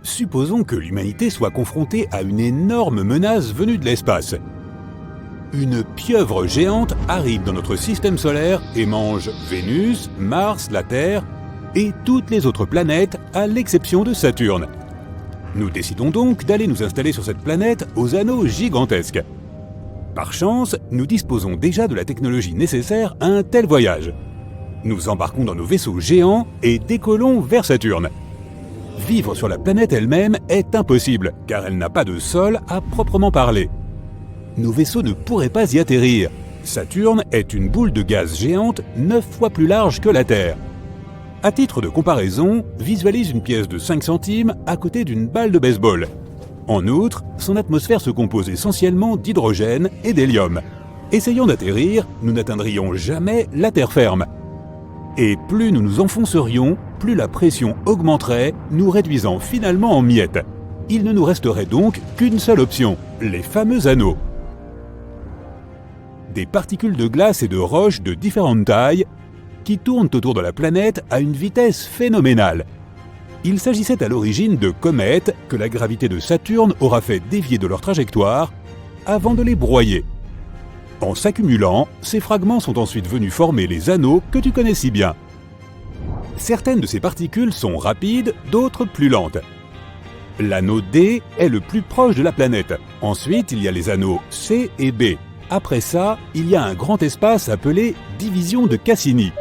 Supposons que l'humanité soit confrontée à une énorme menace venue de l'espace. Une pieuvre géante arrive dans notre système solaire et mange Vénus, Mars, la Terre et toutes les autres planètes à l'exception de Saturne. Nous décidons donc d'aller nous installer sur cette planète aux anneaux gigantesques. Par chance, nous disposons déjà de la technologie nécessaire à un tel voyage. Nous embarquons dans nos vaisseaux géants et décollons vers Saturne. Vivre sur la planète elle-même est impossible, car elle n'a pas de sol à proprement parler. Nos vaisseaux ne pourraient pas y atterrir. Saturne est une boule de gaz géante 9 fois plus large que la Terre. À titre de comparaison, visualise une pièce de 5 centimes à côté d'une balle de baseball. En outre, son atmosphère se compose essentiellement d'hydrogène et d'hélium. Essayant d'atterrir, nous n'atteindrions jamais la terre ferme. Et plus nous nous enfoncerions, plus la pression augmenterait, nous réduisant finalement en miettes. Il ne nous resterait donc qu'une seule option, les fameux anneaux. Des particules de glace et de roches de différentes tailles qui tournent autour de la planète à une vitesse phénoménale. Il s'agissait à l'origine de comètes que la gravité de Saturne aura fait dévier de leur trajectoire avant de les broyer. En s'accumulant, ces fragments sont ensuite venus former les anneaux que tu connais si bien. Certaines de ces particules sont rapides, d'autres plus lentes. L'anneau D est le plus proche de la planète. Ensuite, il y a les anneaux C et B. Après ça, il y a un grand espace appelé division de Cassini.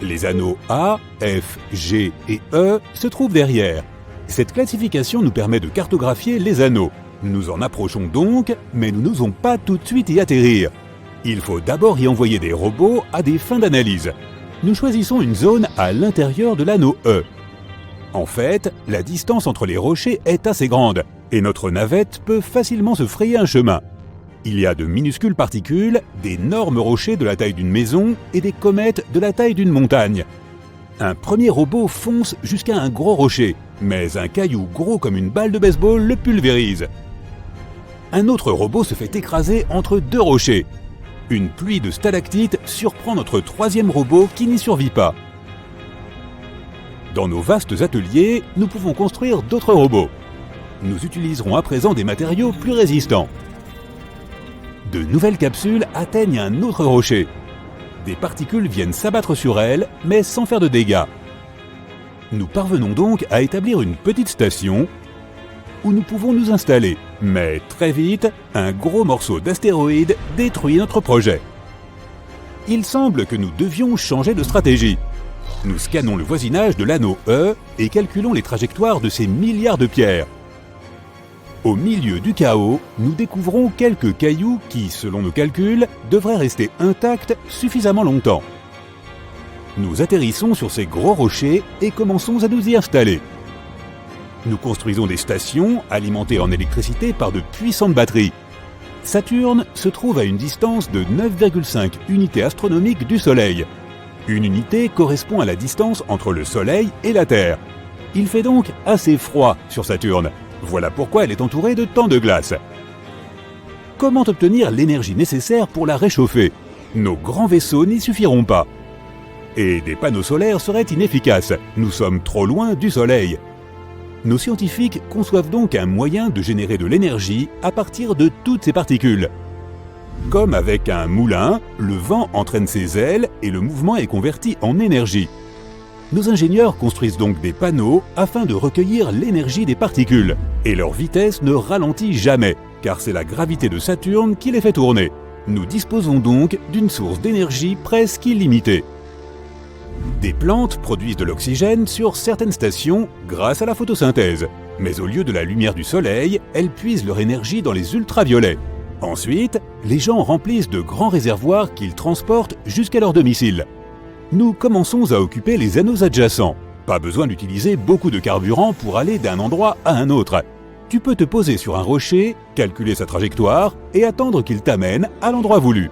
Les anneaux A, F, G et E se trouvent derrière. Cette classification nous permet de cartographier les anneaux. Nous en approchons donc, mais nous n'osons pas tout de suite y atterrir. Il faut d'abord y envoyer des robots à des fins d'analyse. Nous choisissons une zone à l'intérieur de l'anneau E. En fait, la distance entre les rochers est assez grande, et notre navette peut facilement se frayer un chemin. Il y a de minuscules particules, d'énormes rochers de la taille d'une maison et des comètes de la taille d'une montagne. Un premier robot fonce jusqu'à un gros rocher, mais un caillou gros comme une balle de baseball le pulvérise. Un autre robot se fait écraser entre deux rochers. Une pluie de stalactites surprend notre troisième robot qui n'y survit pas. Dans nos vastes ateliers, nous pouvons construire d'autres robots. Nous utiliserons à présent des matériaux plus résistants. De nouvelles capsules atteignent un autre rocher. Des particules viennent s'abattre sur elles, mais sans faire de dégâts. Nous parvenons donc à établir une petite station où nous pouvons nous installer. Mais très vite, un gros morceau d'astéroïde détruit notre projet. Il semble que nous devions changer de stratégie. Nous scannons le voisinage de l'anneau E et calculons les trajectoires de ces milliards de pierres. Au milieu du chaos, nous découvrons quelques cailloux qui, selon nos calculs, devraient rester intacts suffisamment longtemps. Nous atterrissons sur ces gros rochers et commençons à nous y installer. Nous construisons des stations alimentées en électricité par de puissantes batteries. Saturne se trouve à une distance de 9,5 unités astronomiques du Soleil. Une unité correspond à la distance entre le Soleil et la Terre. Il fait donc assez froid sur Saturne. Voilà pourquoi elle est entourée de tant de glace. Comment obtenir l'énergie nécessaire pour la réchauffer? Nos grands vaisseaux n'y suffiront pas. Et des panneaux solaires seraient inefficaces. Nous sommes trop loin du Soleil. Nos scientifiques conçoivent donc un moyen de générer de l'énergie à partir de toutes ces particules. Comme avec un moulin, le vent entraîne ses ailes et le mouvement est converti en énergie. Nos ingénieurs construisent donc des panneaux afin de recueillir l'énergie des particules. Et leur vitesse ne ralentit jamais, car c'est la gravité de Saturne qui les fait tourner. Nous disposons donc d'une source d'énergie presque illimitée. Des plantes produisent de l'oxygène sur certaines stations grâce à la photosynthèse. Mais au lieu de la lumière du soleil, elles puisent leur énergie dans les ultraviolets. Ensuite, les gens remplissent de grands réservoirs qu'ils transportent jusqu'à leur domicile. Nous commençons à occuper les anneaux adjacents. Pas besoin d'utiliser beaucoup de carburant pour aller d'un endroit à un autre. Tu peux te poser sur un rocher, calculer sa trajectoire et attendre qu'il t'amène à l'endroit voulu.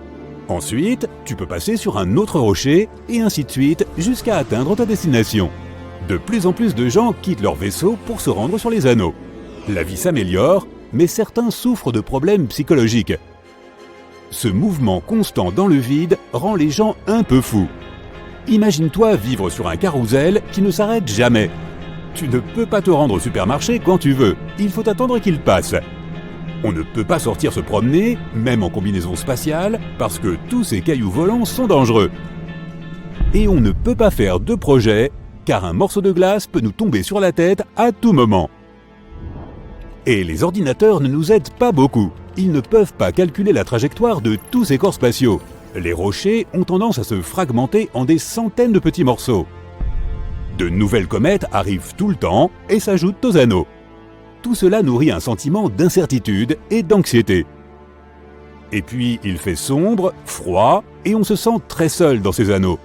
Ensuite, tu peux passer sur un autre rocher et ainsi de suite jusqu'à atteindre ta destination. De plus en plus de gens quittent leur vaisseau pour se rendre sur les anneaux. La vie s'améliore, mais certains souffrent de problèmes psychologiques. Ce mouvement constant dans le vide rend les gens un peu fous. Imagine-toi vivre sur un carrousel qui ne s'arrête jamais. Tu ne peux pas te rendre au supermarché quand tu veux, il faut attendre qu'il passe. On ne peut pas sortir se promener, même en combinaison spatiale, parce que tous ces cailloux volants sont dangereux. Et on ne peut pas faire de projet, car un morceau de glace peut nous tomber sur la tête à tout moment. Et les ordinateurs ne nous aident pas beaucoup. Ils ne peuvent pas calculer la trajectoire de tous ces corps spatiaux. Les rochers ont tendance à se fragmenter en des centaines de petits morceaux. De nouvelles comètes arrivent tout le temps et s'ajoutent aux anneaux. Tout cela nourrit un sentiment d'incertitude et d'anxiété. Et puis il fait sombre, froid, et on se sent très seul dans ces anneaux.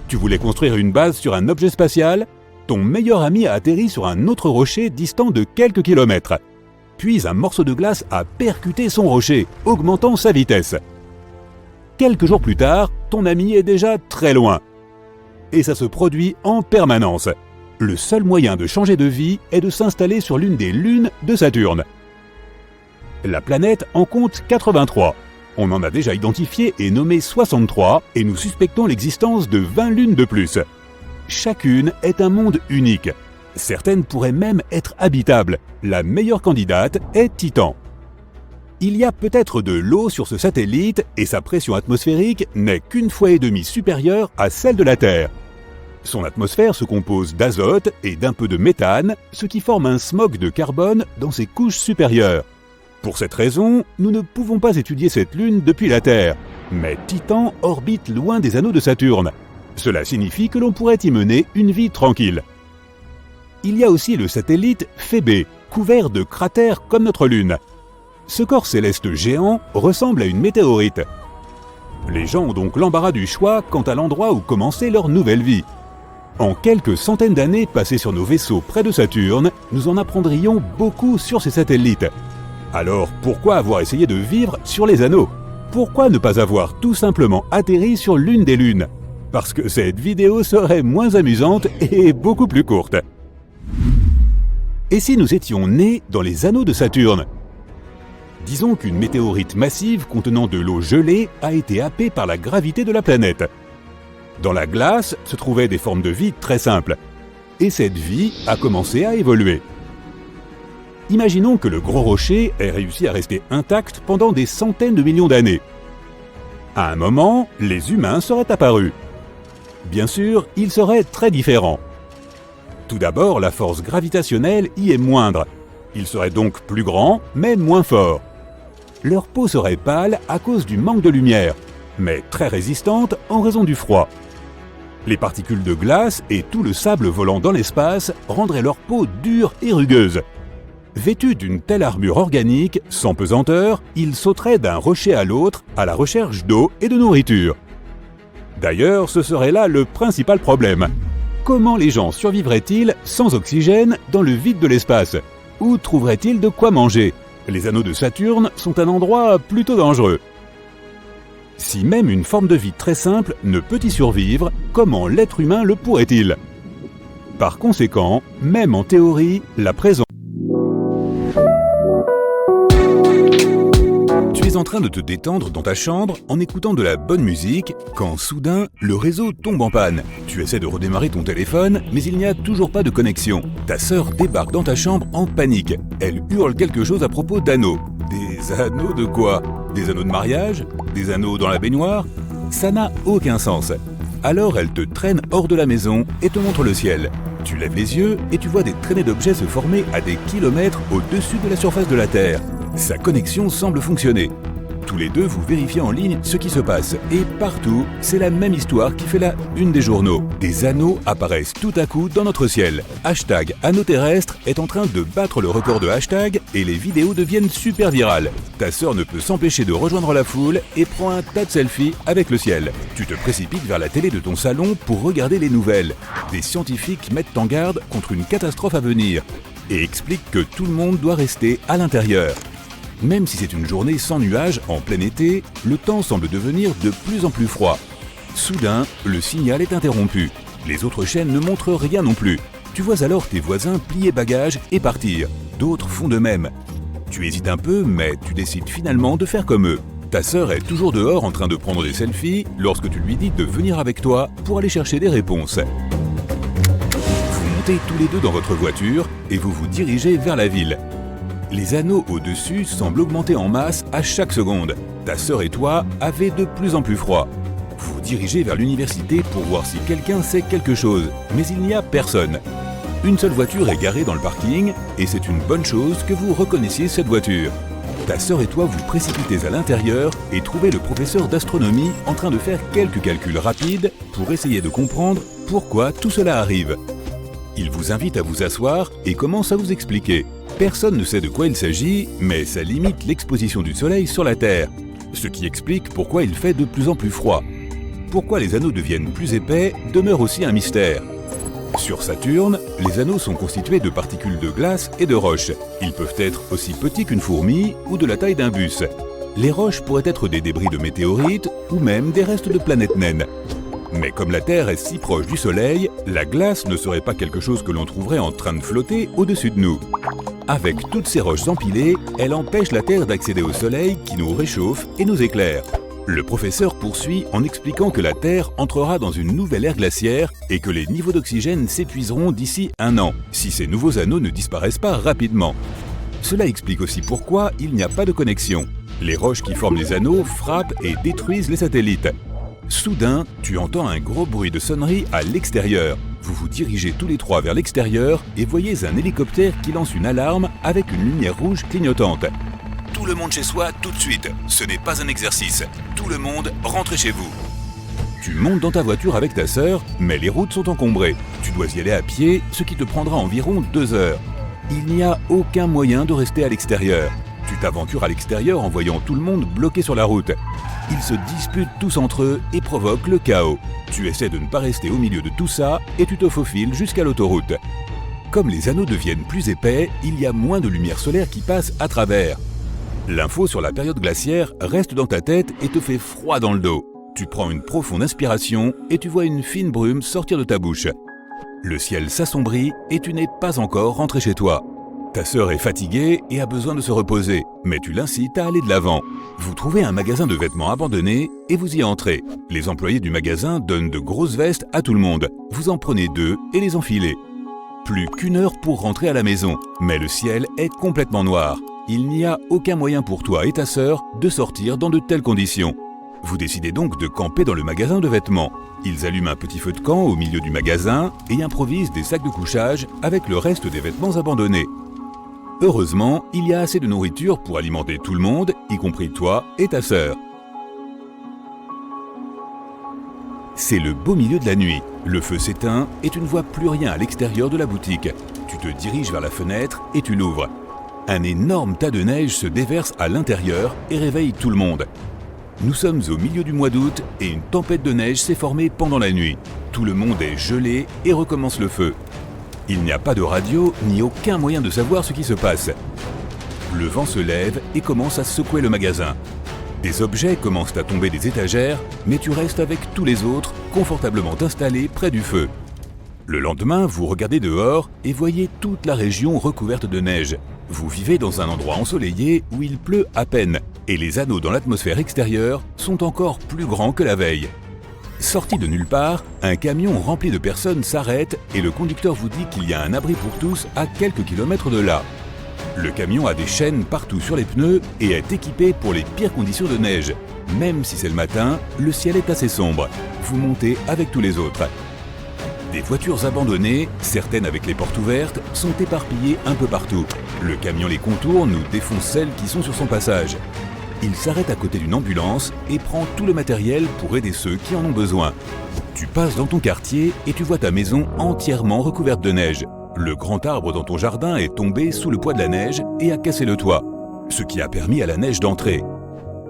Tu voulais construire une base sur un objet spatial? Ton meilleur ami a atterri sur un autre rocher distant de quelques kilomètres. Puis un morceau de glace a percuté son rocher, augmentant sa vitesse. Quelques jours plus tard, ton ami est déjà très loin. Et ça se produit en permanence. Le seul moyen de changer de vie est de s'installer sur l'une des lunes de Saturne. La planète en compte 83. On en a déjà identifié et nommé 63 et nous suspectons l'existence de 20 lunes de plus. Chacune est un monde unique. Certaines pourraient même être habitables. La meilleure candidate est Titan. Il y a peut-être de l'eau sur ce satellite et sa pression atmosphérique n'est qu'une fois et demie supérieure à celle de la Terre. Son atmosphère se compose d'azote et d'un peu de méthane, ce qui forme un smog de carbone dans ses couches supérieures. Pour cette raison, nous ne pouvons pas étudier cette lune depuis la Terre. Mais Titan orbite loin des anneaux de Saturne. Cela signifie que l'on pourrait y mener une vie tranquille. Il y a aussi le satellite Phébé, couvert de cratères comme notre Lune. Ce corps céleste géant ressemble à une météorite. Les gens ont donc l'embarras du choix quant à l'endroit où commencer leur nouvelle vie. En quelques centaines d'années passées sur nos vaisseaux près de Saturne, nous en apprendrions beaucoup sur ces satellites. Alors pourquoi avoir essayé de vivre sur les anneaux? Pourquoi ne pas avoir tout simplement atterri sur l'une des lunes? Parce que cette vidéo serait moins amusante et beaucoup plus courte. Et si nous étions nés dans les anneaux de Saturne? Disons qu'une météorite massive contenant de l'eau gelée a été happée par la gravité de la planète. Dans la glace se trouvaient des formes de vie très simples. Et cette vie a commencé à évoluer. Imaginons que le gros rocher ait réussi à rester intact pendant des centaines de millions d'années. À un moment, les humains seraient apparus. Bien sûr, ils seraient très différents. Tout d'abord, la force gravitationnelle y est moindre. Ils seraient donc plus grands, mais moins forts. Leur peau serait pâle à cause du manque de lumière, mais très résistante en raison du froid. Les particules de glace et tout le sable volant dans l'espace rendraient leur peau dure et rugueuse. Vêtus d'une telle armure organique, sans pesanteur, ils sauteraient d'un rocher à l'autre à la recherche d'eau et de nourriture. D'ailleurs, ce serait là le principal problème. Comment les gens survivraient-ils sans oxygène dans le vide de l'espace? Où trouveraient-ils de quoi manger? Les anneaux de Saturne sont un endroit plutôt dangereux. Si même une forme de vie très simple ne peut y survivre, comment l'être humain le pourrait-il? Par conséquent, même en théorie, la présence... Tu es en train de te détendre dans ta chambre en écoutant de la bonne musique quand soudain, le réseau tombe en panne. Tu essaies de redémarrer ton téléphone, mais il n'y a toujours pas de connexion. Ta sœur débarque dans ta chambre en panique. Elle hurle quelque chose à propos d'anneaux. Des anneaux de quoi? Des anneaux de mariage? Des anneaux dans la baignoire? Ça n'a aucun sens. Alors elle te traîne hors de la maison et te montre le ciel. Tu lèves les yeux et tu vois des traînées d'objets se former à des kilomètres au-dessus de la surface de la Terre. Sa connexion semble fonctionner. Tous les deux, vous vérifiez en ligne ce qui se passe. Et partout, c'est la même histoire qui fait la une des journaux. Des anneaux apparaissent tout à coup dans notre ciel. #anneaux terrestres est en train de battre le record de hashtag et les vidéos deviennent super virales. Ta sœur ne peut s'empêcher de rejoindre la foule et prend un tas de selfies avec le ciel. Tu te précipites vers la télé de ton salon pour regarder les nouvelles. Des scientifiques mettent en garde contre une catastrophe à venir et expliquent que tout le monde doit rester à l'intérieur. Même si c'est une journée sans nuages en plein été, le temps semble devenir de plus en plus froid. Soudain, le signal est interrompu. Les autres chaînes ne montrent rien non plus. Tu vois alors tes voisins plier bagages et partir. D'autres font de même. Tu hésites un peu, mais tu décides finalement de faire comme eux. Ta sœur est toujours dehors en train de prendre des selfies lorsque tu lui dis de venir avec toi pour aller chercher des réponses. Vous montez tous les deux dans votre voiture et vous vous dirigez vers la ville. Les anneaux au-dessus semblent augmenter en masse à chaque seconde. Ta sœur et toi avez de plus en plus froid. Vous vous dirigez vers l'université pour voir si quelqu'un sait quelque chose, mais il n'y a personne. Une seule voiture est garée dans le parking et c'est une bonne chose que vous reconnaissiez cette voiture. Ta sœur et toi vous précipitez à l'intérieur et trouvez le professeur d'astronomie en train de faire quelques calculs rapides pour essayer de comprendre pourquoi tout cela arrive. Il vous invite à vous asseoir et commence à vous expliquer. Personne ne sait de quoi il s'agit, mais ça limite l'exposition du soleil sur la Terre, ce qui explique pourquoi il fait de plus en plus froid. Pourquoi les anneaux deviennent plus épais demeure aussi un mystère. Sur Saturne, les anneaux sont constitués de particules de glace et de roches. Ils peuvent être aussi petits qu'une fourmi ou de la taille d'un bus. Les roches pourraient être des débris de météorites ou même des restes de planètes naines. Mais comme la Terre est si proche du Soleil, la glace ne serait pas quelque chose que l'on trouverait en train de flotter au-dessus de nous. Avec toutes ces roches empilées, elle empêche la Terre d'accéder au Soleil qui nous réchauffe et nous éclaire. Le professeur poursuit en expliquant que la Terre entrera dans une nouvelle ère glaciaire et que les niveaux d'oxygène s'épuiseront d'ici 1 an, si ces nouveaux anneaux ne disparaissent pas rapidement. Cela explique aussi pourquoi il n'y a pas de connexion. Les roches qui forment les anneaux frappent et détruisent les satellites. Soudain, tu entends un gros bruit de sonnerie à l'extérieur. Vous vous dirigez tous les trois vers l'extérieur et voyez un hélicoptère qui lance une alarme avec une lumière rouge clignotante. Tout le monde chez soi tout de suite, ce n'est pas un exercice. Tout le monde, rentrez chez vous. Tu montes dans ta voiture avec ta sœur, mais les routes sont encombrées. Tu dois y aller à pied, ce qui te prendra environ 2 heures. Il n'y a aucun moyen de rester à l'extérieur. Tu t'aventures à l'extérieur en voyant tout le monde bloqué sur la route. Ils se disputent tous entre eux et provoquent le chaos. Tu essaies de ne pas rester au milieu de tout ça et tu te faufiles jusqu'à l'autoroute. Comme les anneaux deviennent plus épais, il y a moins de lumière solaire qui passe à travers. L'info sur la période glaciaire reste dans ta tête et te fait froid dans le dos. Tu prends une profonde inspiration et tu vois une fine brume sortir de ta bouche. Le ciel s'assombrit et tu n'es pas encore rentré chez toi. Ta sœur est fatiguée et a besoin de se reposer, mais tu l'incites à aller de l'avant. Vous trouvez un magasin de vêtements abandonné et vous y entrez. Les employés du magasin donnent de grosses vestes à tout le monde. Vous en prenez 2 et les enfilez. Plus qu'1 heure pour rentrer à la maison, mais le ciel est complètement noir. Il n'y a aucun moyen pour toi et ta sœur de sortir dans de telles conditions. Vous décidez donc de camper dans le magasin de vêtements. Ils allument un petit feu de camp au milieu du magasin et improvisent des sacs de couchage avec le reste des vêtements abandonnés. Heureusement, il y a assez de nourriture pour alimenter tout le monde, y compris toi et ta sœur. C'est le beau milieu de la nuit. Le feu s'éteint et tu ne vois plus rien à l'extérieur de la boutique. Tu te diriges vers la fenêtre et tu l'ouvres. Un énorme tas de neige se déverse à l'intérieur et réveille tout le monde. Nous sommes au milieu du mois d'août et une tempête de neige s'est formée pendant la nuit. Tout le monde est gelé et recommence le feu. Il n'y a pas de radio ni aucun moyen de savoir ce qui se passe. Le vent se lève et commence à secouer le magasin. Des objets commencent à tomber des étagères, mais tu restes avec tous les autres, confortablement installés près du feu. Le lendemain, vous regardez dehors et voyez toute la région recouverte de neige. Vous vivez dans un endroit ensoleillé où il pleut à peine, et les anneaux dans l'atmosphère extérieure sont encore plus grands que la veille. Sorti de nulle part, un camion rempli de personnes s'arrête et le conducteur vous dit qu'il y a un abri pour tous à quelques kilomètres de là. Le camion a des chaînes partout sur les pneus et est équipé pour les pires conditions de neige. Même si c'est le matin, le ciel est assez sombre. Vous montez avec tous les autres. Des voitures abandonnées, certaines avec les portes ouvertes, sont éparpillées un peu partout. Le camion les contourne ou défonce celles qui sont sur son passage. Il s'arrête à côté d'une ambulance et prend tout le matériel pour aider ceux qui en ont besoin. Tu passes dans ton quartier et tu vois ta maison entièrement recouverte de neige. Le grand arbre dans ton jardin est tombé sous le poids de la neige et a cassé le toit, ce qui a permis à la neige d'entrer.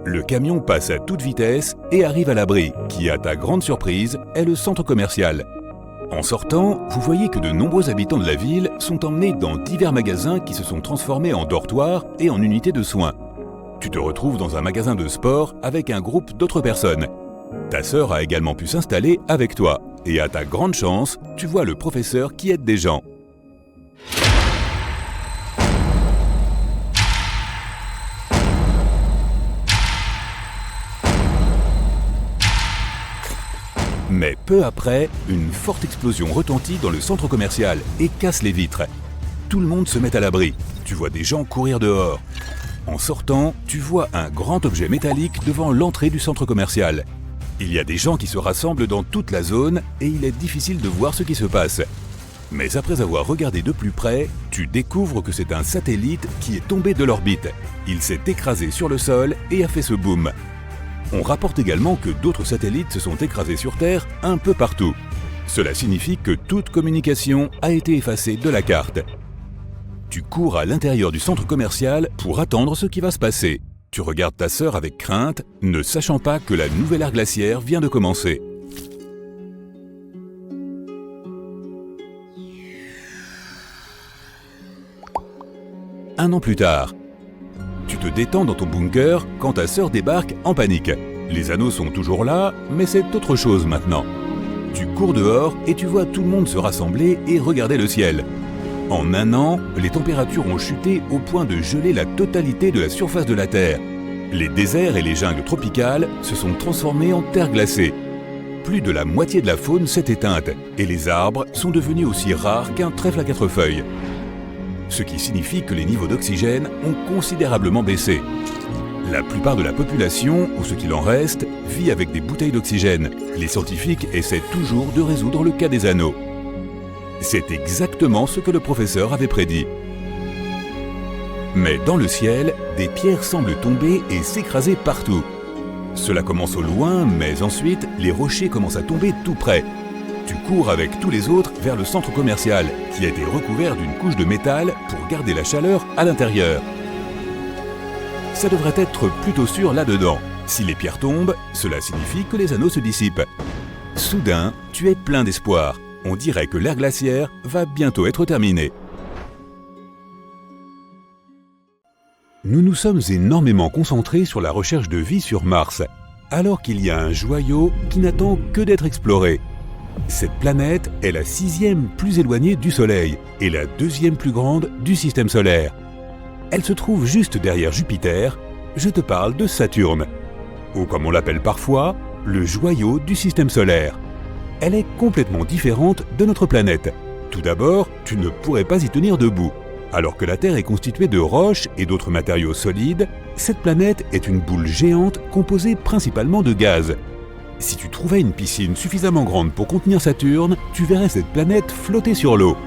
Le camion passe à toute vitesse et arrive à l'abri, qui, à ta grande surprise, est le centre commercial. En sortant, vous voyez que de nombreux habitants de la ville sont emmenés dans divers magasins qui se sont transformés en dortoirs et en unités de soins. Tu te retrouves dans un magasin de sport avec un groupe d'autres personnes. Ta sœur a également pu s'installer avec toi, et à ta grande chance, tu vois le professeur qui aide des gens. Mais peu après, une forte explosion retentit dans le centre commercial et casse les vitres. Tout le monde se met à l'abri. Tu vois des gens courir dehors. En sortant, tu vois un grand objet métallique devant l'entrée du centre commercial. Il y a des gens qui se rassemblent dans toute la zone et il est difficile de voir ce qui se passe. Mais après avoir regardé de plus près, tu découvres que c'est un satellite qui est tombé de l'orbite. Il s'est écrasé sur le sol et a fait ce boom. On rapporte également que d'autres satellites se sont écrasés sur Terre un peu partout. Cela signifie que toute communication a été effacée de la carte. Tu cours à l'intérieur du centre commercial pour attendre ce qui va se passer. Tu regardes ta sœur avec crainte, ne sachant pas que la nouvelle ère glaciaire vient de commencer. Un an plus tard, tu te détends dans ton bunker quand ta sœur débarque en panique. Les anneaux sont toujours là, mais c'est autre chose maintenant. Tu cours dehors et tu vois tout le monde se rassembler et regarder le ciel. En un an, les températures ont chuté au point de geler la totalité de la surface de la Terre. Les déserts et les jungles tropicales se sont transformés en terre glacée. Plus de la moitié de la faune s'est éteinte et les arbres sont devenus aussi rares qu'un trèfle à 4 feuilles. Ce qui signifie que les niveaux d'oxygène ont considérablement baissé. La plupart de la population, ou ce qu'il en reste, vit avec des bouteilles d'oxygène. Les scientifiques essaient toujours de résoudre le cas des anneaux. C'est exactement ce que le professeur avait prédit. Mais dans le ciel, des pierres semblent tomber et s'écraser partout. Cela commence au loin, mais ensuite, les rochers commencent à tomber tout près. Tu cours avec tous les autres vers le centre commercial, qui a été recouvert d'une couche de métal pour garder la chaleur à l'intérieur. Ça devrait être plutôt sûr là-dedans. Si les pierres tombent, cela signifie que les anneaux se dissipent. Soudain, tu es plein d'espoir. On dirait que l'ère glaciaire va bientôt être terminée. Nous nous sommes énormément concentrés sur la recherche de vie sur Mars, alors qu'il y a un joyau qui n'attend que d'être exploré. Cette planète est la 6e plus éloignée du Soleil et la 2e plus grande du système solaire. Elle se trouve juste derrière Jupiter, je te parle de Saturne, ou comme on l'appelle parfois, le joyau du système solaire. Elle est complètement différente de notre planète. Tout d'abord, tu ne pourrais pas y tenir debout. Alors que la Terre est constituée de roches et d'autres matériaux solides, cette planète est une boule géante composée principalement de gaz. Si tu trouvais une piscine suffisamment grande pour contenir Saturne, tu verrais cette planète flotter sur l'eau.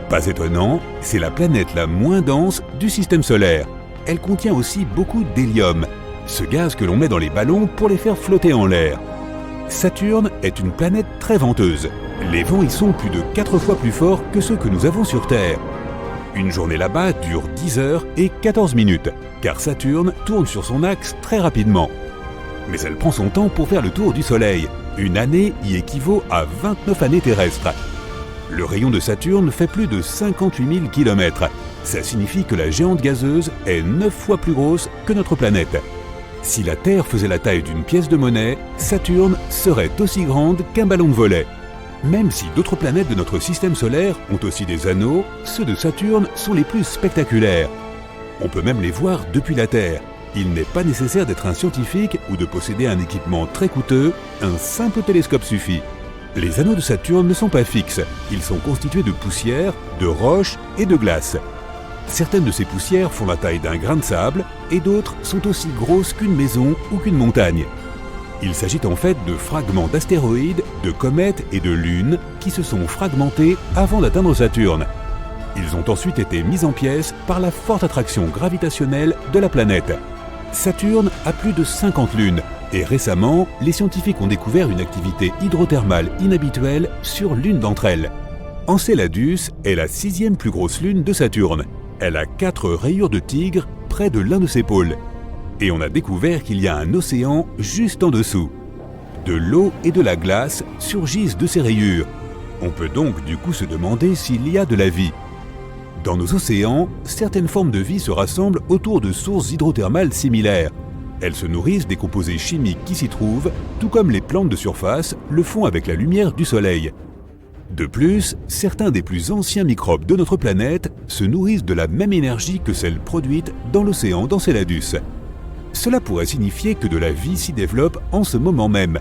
Pas étonnant, c'est la planète la moins dense du système solaire. Elle contient aussi beaucoup d'hélium, ce gaz que l'on met dans les ballons pour les faire flotter en l'air. Saturne est une planète très venteuse. Les vents y sont plus de 4 fois plus forts que ceux que nous avons sur Terre. Une journée là-bas dure 10 heures et 14 minutes, car Saturne tourne sur son axe très rapidement. Mais elle prend son temps pour faire le tour du Soleil. Une année y équivaut à 29 années terrestres. Le rayon de Saturne fait plus de 58 000 km. Ça signifie que la géante gazeuse est 9 fois plus grosse que notre planète. Si la Terre faisait la taille d'une pièce de monnaie, Saturne serait aussi grande qu'un ballon de volley. Même si d'autres planètes de notre système solaire ont aussi des anneaux, ceux de Saturne sont les plus spectaculaires. On peut même les voir depuis la Terre. Il n'est pas nécessaire d'être un scientifique ou de posséder un équipement très coûteux, un simple télescope suffit. Les anneaux de Saturne ne sont pas fixes, ils sont constitués de poussière, de roches et de glace. Certaines de ces poussières font la taille d'un grain de sable et d'autres sont aussi grosses qu'une maison ou qu'une montagne. Il s'agit en fait de fragments d'astéroïdes, de comètes et de lunes qui se sont fragmentés avant d'atteindre Saturne. Ils ont ensuite été mis en pièces par la forte attraction gravitationnelle de la planète. Saturne a plus de 50 lunes et récemment, les scientifiques ont découvert une activité hydrothermale inhabituelle sur l'une d'entre elles. Enceladus est la 6e plus grosse lune de Saturne. Elle a 4 rayures de tigre près de l'un de ses pôles. Et on a découvert qu'il y a un océan juste en dessous. De l'eau et de la glace surgissent de ces rayures. On peut donc du coup se demander s'il y a de la vie. Dans nos océans, certaines formes de vie se rassemblent autour de sources hydrothermales similaires. Elles se nourrissent des composés chimiques qui s'y trouvent, tout comme les plantes de surface le font avec la lumière du soleil. De plus, certains des plus anciens microbes de notre planète se nourrissent de la même énergie que celle produite dans l'océan d'Enceladus. Cela pourrait signifier que de la vie s'y développe en ce moment même.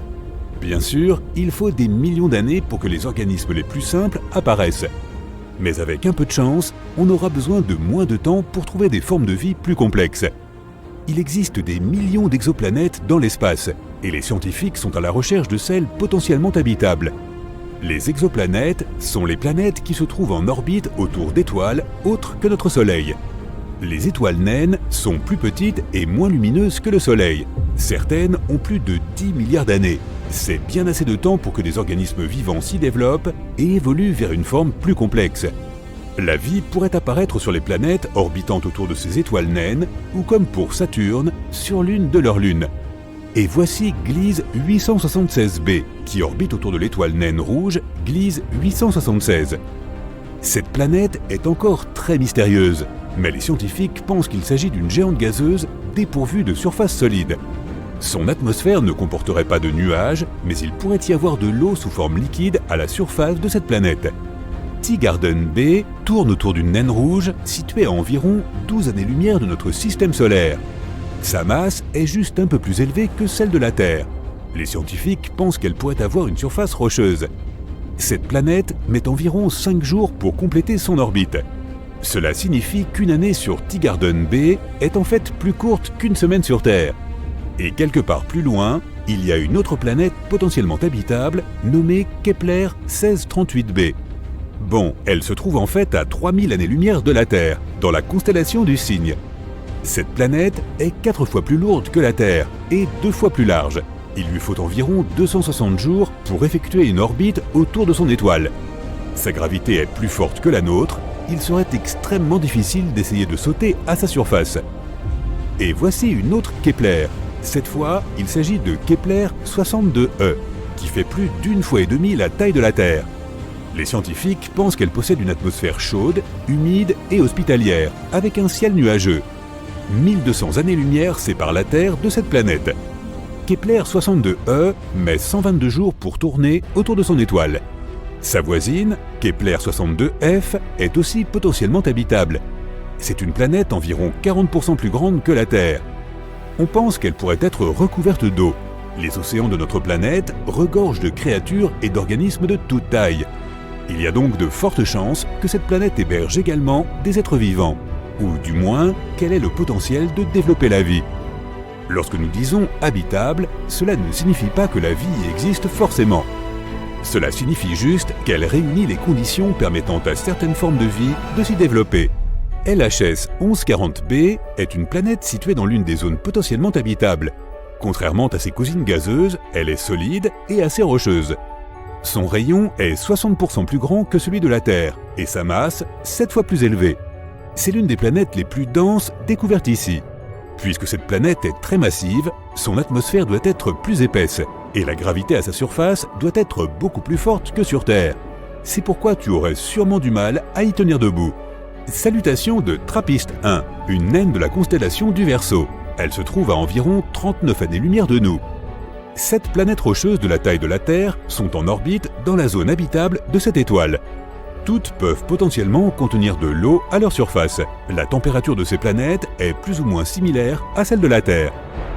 Bien sûr, il faut des millions d'années pour que les organismes les plus simples apparaissent. Mais avec un peu de chance, on aura besoin de moins de temps pour trouver des formes de vie plus complexes. Il existe des millions d'exoplanètes dans l'espace, et les scientifiques sont à la recherche de celles potentiellement habitables. Les exoplanètes sont les planètes qui se trouvent en orbite autour d'étoiles autres que notre Soleil. Les étoiles naines sont plus petites et moins lumineuses que le Soleil. Certaines ont plus de 10 milliards d'années. C'est bien assez de temps pour que des organismes vivants s'y développent et évoluent vers une forme plus complexe. La vie pourrait apparaître sur les planètes orbitant autour de ces étoiles naines, ou comme pour Saturne, sur l'une de leurs lunes. Et voici Gliese 876b, qui orbite autour de l'étoile naine rouge Gliese 876. Cette planète est encore très mystérieuse, mais les scientifiques pensent qu'il s'agit d'une géante gazeuse dépourvue de surface solide. Son atmosphère ne comporterait pas de nuages, mais il pourrait y avoir de l'eau sous forme liquide à la surface de cette planète. Teegarden B tourne autour d'une naine rouge située à environ 12 années-lumière de notre système solaire. Sa masse est juste un peu plus élevée que celle de la Terre. Les scientifiques pensent qu'elle pourrait avoir une surface rocheuse. Cette planète met environ 5 jours pour compléter son orbite. Cela signifie qu'une année sur Teegarden B est en fait plus courte qu'une semaine sur Terre. Et quelque part plus loin, il y a une autre planète potentiellement habitable nommée Kepler 1638b. Bon, elle se trouve en fait à 3000 années-lumière de la Terre, dans la constellation du Cygne. Cette planète est 4 fois plus lourde que la Terre et 2 fois plus large. Il lui faut environ 260 jours pour effectuer une orbite autour de son étoile. Sa gravité est plus forte que la nôtre, il serait extrêmement difficile d'essayer de sauter à sa surface. Et voici une autre Kepler. Cette fois, il s'agit de Kepler 62e, qui fait plus d'1,5 fois la taille de la Terre. Les scientifiques pensent qu'elle possède une atmosphère chaude, humide et hospitalière, avec un ciel nuageux. 1200 années-lumière séparent la Terre de cette planète. Kepler 62e met 122 jours pour tourner autour de son étoile. Sa voisine, Kepler 62f, est aussi potentiellement habitable. C'est une planète environ 40% plus grande que la Terre. On pense qu'elle pourrait être recouverte d'eau. Les océans de notre planète regorgent de créatures et d'organismes de toute taille. Il y a donc de fortes chances que cette planète héberge également des êtres vivants, ou du moins qu'elle ait le potentiel de développer la vie. Lorsque nous disons habitable, cela ne signifie pas que la vie y existe forcément. Cela signifie juste qu'elle réunit les conditions permettant à certaines formes de vie de s'y développer. LHS 1140b est une planète située dans l'une des zones potentiellement habitables. Contrairement à ses cousines gazeuses, elle est solide et assez rocheuse. Son rayon est 60% plus grand que celui de la Terre et sa masse 7 fois plus élevée. C'est l'une des planètes les plus denses découvertes ici. Puisque cette planète est très massive, son atmosphère doit être plus épaisse et la gravité à sa surface doit être beaucoup plus forte que sur Terre. C'est pourquoi tu aurais sûrement du mal à y tenir debout. Salutations de Trappist 1, une naine de la constellation du Verseau. Elle se trouve à environ 39 années-lumière de nous. 7 planètes rocheuses de la taille de la Terre sont en orbite dans la zone habitable de cette étoile. Toutes peuvent potentiellement contenir de l'eau à leur surface. La température de ces planètes est plus ou moins similaire à celle de la Terre.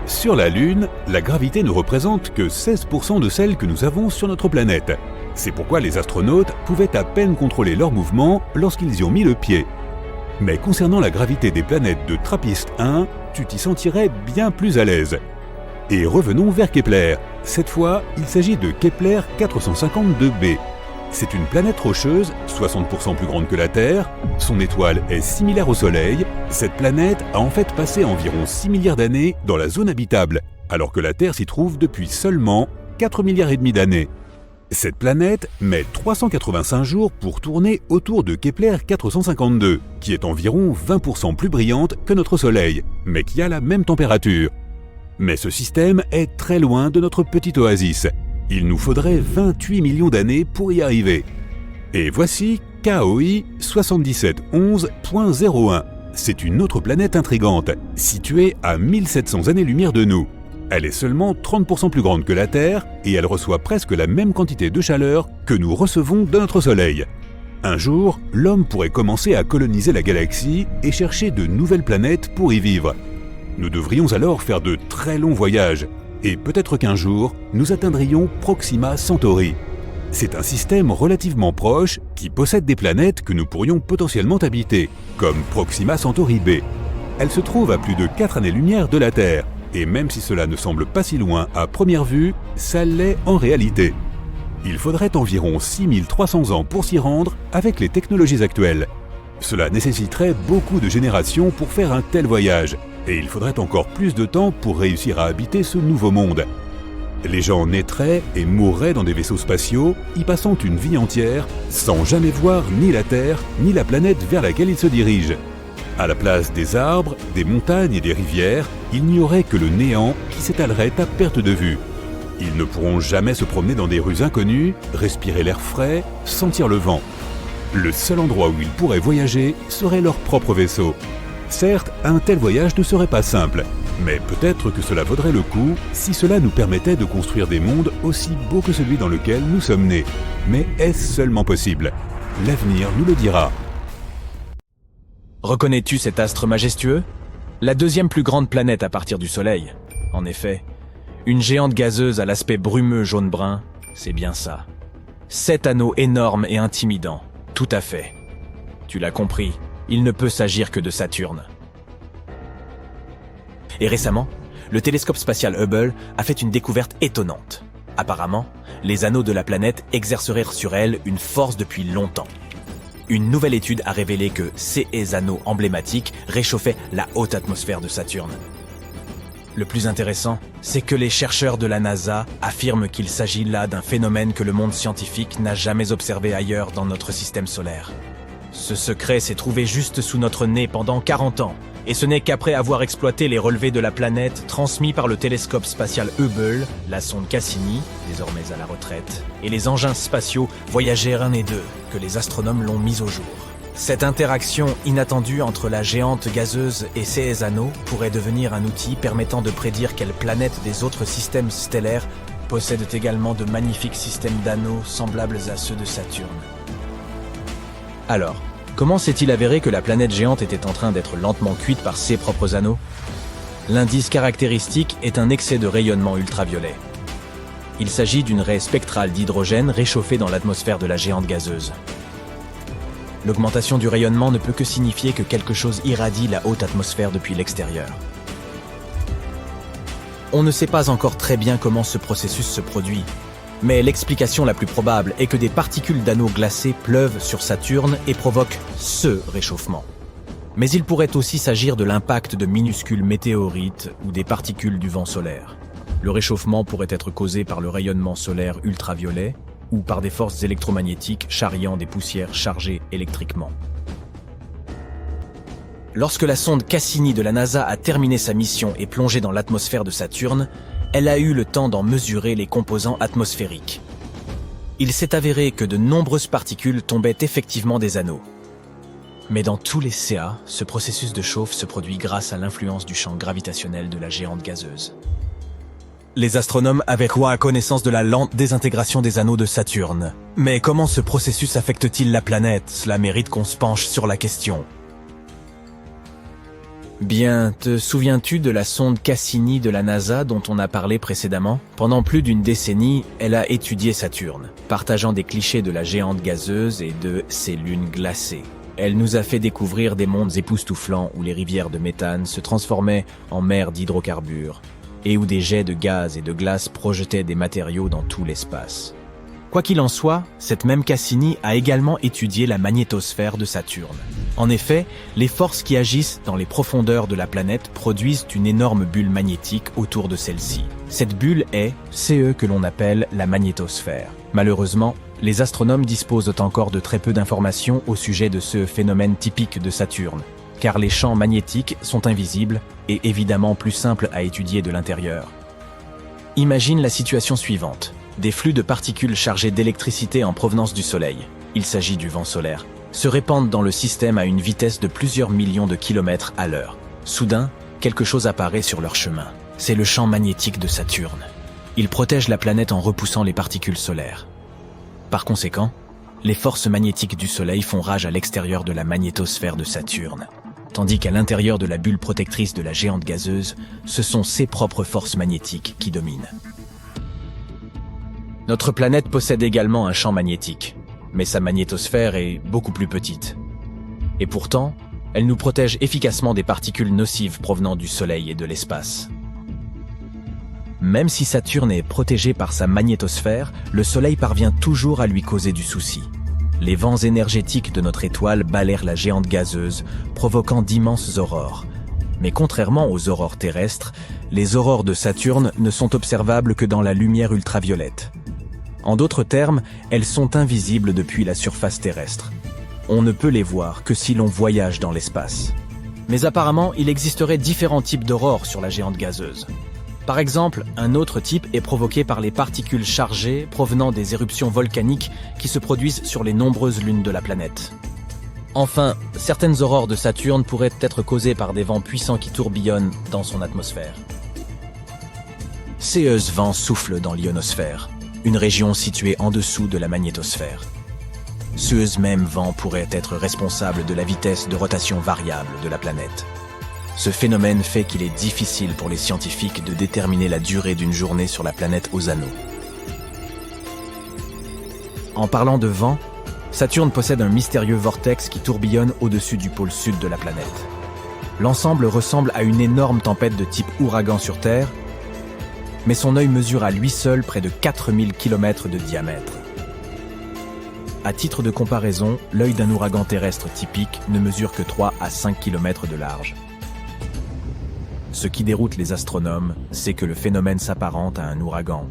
Sur la Lune, la gravité ne représente que 16% de celle que nous avons sur notre planète. C'est pourquoi les astronautes pouvaient à peine contrôler leur mouvement lorsqu'ils y ont mis le pied. Mais concernant la gravité des planètes de Trappist 1, tu t'y sentirais bien plus à l'aise. Et revenons vers Kepler. Cette fois, il s'agit de Kepler 452b. C'est une planète rocheuse, 60% plus grande que la Terre. Son étoile est similaire au Soleil. Cette planète a en fait passé environ 6 milliards d'années dans la zone habitable, alors que la Terre s'y trouve depuis seulement 4 milliards et demi d'années. Cette planète met 385 jours pour tourner autour de Kepler 452, qui est environ 20% plus brillante que notre Soleil, mais qui a la même température. Mais ce système est très loin de notre petite oasis. Il nous faudrait 28 millions d'années pour y arriver. Et voici KOI 7711.01. C'est une autre planète intrigante, située à 1700 années-lumière de nous. Elle est seulement 30% plus grande que la Terre et elle reçoit presque la même quantité de chaleur que nous recevons de notre Soleil. Un jour, l'homme pourrait commencer à coloniser la galaxie et chercher de nouvelles planètes pour y vivre. Nous devrions alors faire de très longs voyages. Et peut-être qu'un jour, nous atteindrions Proxima Centauri. C'est un système relativement proche qui possède des planètes que nous pourrions potentiellement habiter, comme Proxima Centauri B. Elle se trouve à plus de 4 années-lumière de la Terre, et même si cela ne semble pas si loin à première vue, ça l'est en réalité. Il faudrait environ 6300 ans pour s'y rendre avec les technologies actuelles. Cela nécessiterait beaucoup de générations pour faire un tel voyage, et il faudrait encore plus de temps pour réussir à habiter ce nouveau monde. Les gens naîtraient et mourraient dans des vaisseaux spatiaux, y passant une vie entière, sans jamais voir ni la Terre, ni la planète vers laquelle ils se dirigent. À la place des arbres, des montagnes et des rivières, il n'y aurait que le néant qui s'étalerait à perte de vue. Ils ne pourront jamais se promener dans des rues inconnues, respirer l'air frais, sentir le vent. Le seul endroit où ils pourraient voyager serait leur propre vaisseau. Certes, un tel voyage ne serait pas simple, mais peut-être que cela vaudrait le coup si cela nous permettait de construire des mondes aussi beaux que celui dans lequel nous sommes nés. Mais est-ce seulement possible? L'avenir nous le dira. Reconnais-tu cet astre majestueux? La deuxième plus grande planète à partir du Soleil. En effet, une géante gazeuse à l'aspect brumeux jaune-brun, c'est bien ça. 7 anneaux énormes et intimidants, tout à fait. Tu l'as compris, il ne peut s'agir que de Saturne. Et récemment, le télescope spatial Hubble a fait une découverte étonnante. Apparemment, les anneaux de la planète exerceraient sur elle une force depuis longtemps. Une nouvelle étude a révélé que ces anneaux emblématiques réchauffaient la haute atmosphère de Saturne. Le plus intéressant, c'est que les chercheurs de la NASA affirment qu'il s'agit là d'un phénomène que le monde scientifique n'a jamais observé ailleurs dans notre système solaire. Ce secret s'est trouvé juste sous notre nez pendant 40 ans, et ce n'est qu'après avoir exploité les relevés de la planète transmis par le télescope spatial Hubble, la sonde Cassini, désormais à la retraite, et les engins spatiaux Voyager 1 et 2, que les astronomes l'ont mis au jour. Cette interaction inattendue entre la géante gazeuse et ses anneaux pourrait devenir un outil permettant de prédire quelles planètes des autres systèmes stellaires possèdent également de magnifiques systèmes d'anneaux semblables à ceux de Saturne. Alors, comment s'est-il avéré que la planète géante était en train d'être lentement cuite par ses propres anneaux? L'indice caractéristique est un excès de rayonnement ultraviolet. Il s'agit d'une raie spectrale d'hydrogène réchauffée dans l'atmosphère de la géante gazeuse. L'augmentation du rayonnement ne peut que signifier que quelque chose irradie la haute atmosphère depuis l'extérieur. On ne sait pas encore très bien comment ce processus se produit, mais l'explication la plus probable est que des particules d'anneaux glacés pleuvent sur Saturne et provoquent ce réchauffement. Mais il pourrait aussi s'agir de l'impact de minuscules météorites ou des particules du vent solaire. Le réchauffement pourrait être causé par le rayonnement solaire ultraviolet ou par des forces électromagnétiques charriant des poussières chargées électriquement. Lorsque la sonde Cassini de la NASA a terminé sa mission et plongé dans l'atmosphère de Saturne, elle a eu le temps d'en mesurer les composants atmosphériques. Il s'est avéré que de nombreuses particules tombaient effectivement des anneaux. Mais dans tous les CA, ce processus de chauffe se produit grâce à l'influence du champ gravitationnel de la géante gazeuse. Les astronomes avaient quoi à connaissance de la lente désintégration des anneaux de Saturne. Mais comment ce processus affecte-t-il la planète? Cela mérite qu'on se penche sur la question. Bien, te souviens-tu de la sonde Cassini de la NASA dont on a parlé précédemment? Pendant plus d'une décennie, elle a étudié Saturne, partageant des clichés de la géante gazeuse et de ses lunes glacées. Elle nous a fait découvrir des mondes époustouflants où les rivières de méthane se transformaient en mers d'hydrocarbures, et où des jets de gaz et de glace projetaient des matériaux dans tout l'espace. Quoi qu'il en soit, cette même Cassini a également étudié la magnétosphère de Saturne. En effet, les forces qui agissent dans les profondeurs de la planète produisent une énorme bulle magnétique autour de celle-ci. Cette bulle est ce que l'on appelle la magnétosphère. Malheureusement, les astronomes disposent encore de très peu d'informations au sujet de ce phénomène typique de Saturne, car les champs magnétiques sont invisibles et évidemment plus simples à étudier de l'intérieur. Imagine la situation suivante. Des flux de particules chargées d'électricité en provenance du Soleil, il s'agit du vent solaire, se répandent dans le système à une vitesse de plusieurs millions de kilomètres à l'heure. Soudain, quelque chose apparaît sur leur chemin. C'est le champ magnétique de Saturne. Il protège la planète en repoussant les particules solaires. Par conséquent, les forces magnétiques du Soleil font rage à l'extérieur de la magnétosphère de Saturne. tandis qu'à l'intérieur de la bulle protectrice de la géante gazeuse, ce sont ses propres forces magnétiques qui dominent. Notre planète possède également un champ magnétique, mais sa magnétosphère est beaucoup plus petite. Et pourtant, elle nous protège efficacement des particules nocives provenant du Soleil et de l'espace. Même si Saturne est protégé par sa magnétosphère, le Soleil parvient toujours à lui causer du souci. Les vents énergétiques de notre étoile balayent la géante gazeuse, provoquant d'immenses aurores. Mais contrairement aux aurores terrestres, les aurores de Saturne ne sont observables que dans la lumière ultraviolette. En d'autres termes, elles sont invisibles depuis la surface terrestre. On ne peut les voir que si l'on voyage dans l'espace. Mais apparemment, il existerait différents types d'aurores sur la géante gazeuse. Par exemple, un autre type est provoqué par les particules chargées provenant des éruptions volcaniques qui se produisent sur les nombreuses lunes de la planète. Enfin, certaines aurores de Saturne pourraient être causées par des vents puissants qui tourbillonnent dans son atmosphère. Ces vents soufflent dans l'ionosphère, une région située en dessous de la magnétosphère. Ce même vent pourrait être responsable de la vitesse de rotation variable de la planète. Ce phénomène fait qu'il est difficile pour les scientifiques de déterminer la durée d'une journée sur la planète aux anneaux. En parlant de vent, Saturne possède un mystérieux vortex qui tourbillonne au-dessus du pôle sud de la planète. L'ensemble ressemble à une énorme tempête de type ouragan sur Terre, mais son œil mesure à lui seul près de 4000 km de diamètre. À titre de comparaison, l'œil d'un ouragan terrestre typique ne mesure que 3 à 5 km de large. Ce qui déroute les astronomes, c'est que le phénomène s'apparente à un ouragan,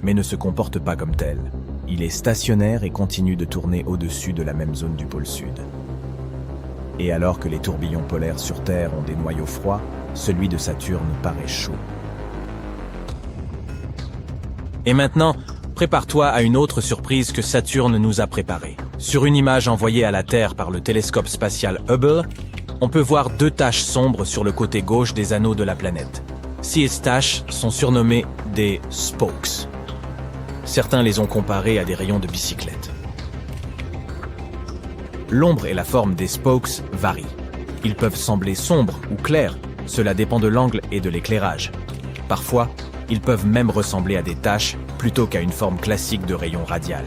mais ne se comporte pas comme tel. Il est stationnaire et continue de tourner au-dessus de la même zone du pôle sud. Et alors que les tourbillons polaires sur Terre ont des noyaux froids, celui de Saturne paraît chaud. Et maintenant, prépare-toi à une autre surprise que Saturne nous a préparée. Sur une image envoyée à la Terre par le télescope spatial Hubble, on peut voir 2 taches sombres sur le côté gauche des anneaux de la planète. Ces taches sont surnommées des spokes. Certains les ont comparées à des rayons de bicyclette. L'ombre et la forme des spokes varient. Ils peuvent sembler sombres ou clairs, cela dépend de l'angle et de l'éclairage. Parfois, ils peuvent même ressembler à des taches plutôt qu'à une forme classique de rayon radial.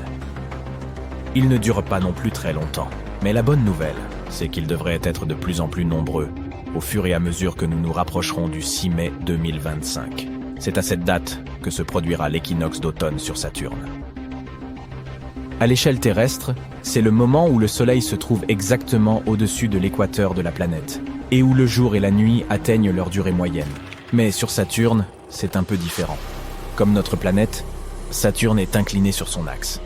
Ils ne durent pas non plus très longtemps, mais la bonne nouvelle, c'est qu'ils devraient être de plus en plus nombreux au fur et à mesure que nous nous rapprocherons du 6 mai 2025. C'est à cette date que se produira l'équinoxe d'automne sur Saturne. À l'échelle terrestre, c'est le moment où le Soleil se trouve exactement au-dessus de l'équateur de la planète et où le jour et la nuit atteignent leur durée moyenne. Mais sur Saturne, c'est un peu différent. Comme notre planète, Saturne est inclinée sur son axe.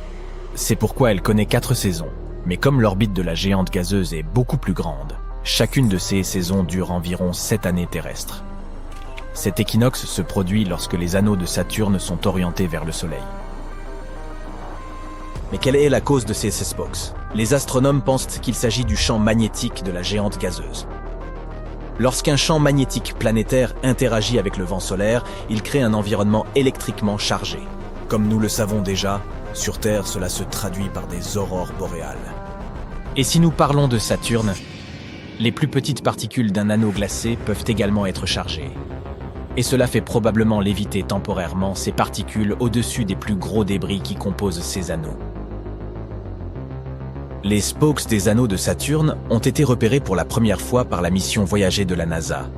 C'est pourquoi elle connaît 4 saisons. Mais comme l'orbite de la géante gazeuse est beaucoup plus grande, chacune de ces saisons dure environ 7 années terrestres. Cet équinoxe se produit lorsque les anneaux de Saturne sont orientés vers le Soleil. Mais quelle est la cause de ces spokes? Les astronomes pensent qu'il s'agit du champ magnétique de la géante gazeuse. Lorsqu'un champ magnétique planétaire interagit avec le vent solaire, il crée un environnement électriquement chargé. Comme nous le savons déjà, sur Terre, cela se traduit par des aurores boréales. Et si nous parlons de Saturne, les plus petites particules d'un anneau glacé peuvent également être chargées. Et cela fait probablement léviter temporairement ces particules au-dessus des plus gros débris qui composent ces anneaux. Les spokes des anneaux de Saturne ont été repérés pour la première fois par la mission Voyager de la NASA.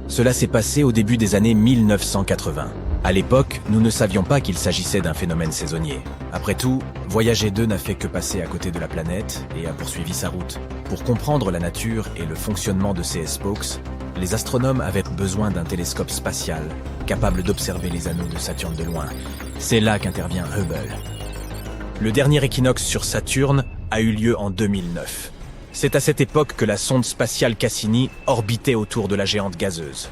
Cela s'est passé au début des années 1980. À l'époque, nous ne savions pas qu'il s'agissait d'un phénomène saisonnier. Après tout, Voyager 2 n'a fait que passer à côté de la planète et a poursuivi sa route. Pour comprendre la nature et le fonctionnement de ces spokes, les astronomes avaient besoin d'un télescope spatial capable d'observer les anneaux de Saturne de loin. C'est là qu'intervient Hubble. Le dernier équinoxe sur Saturne a eu lieu en 2009. C'est à cette époque que la sonde spatiale Cassini orbitait autour de la géante gazeuse.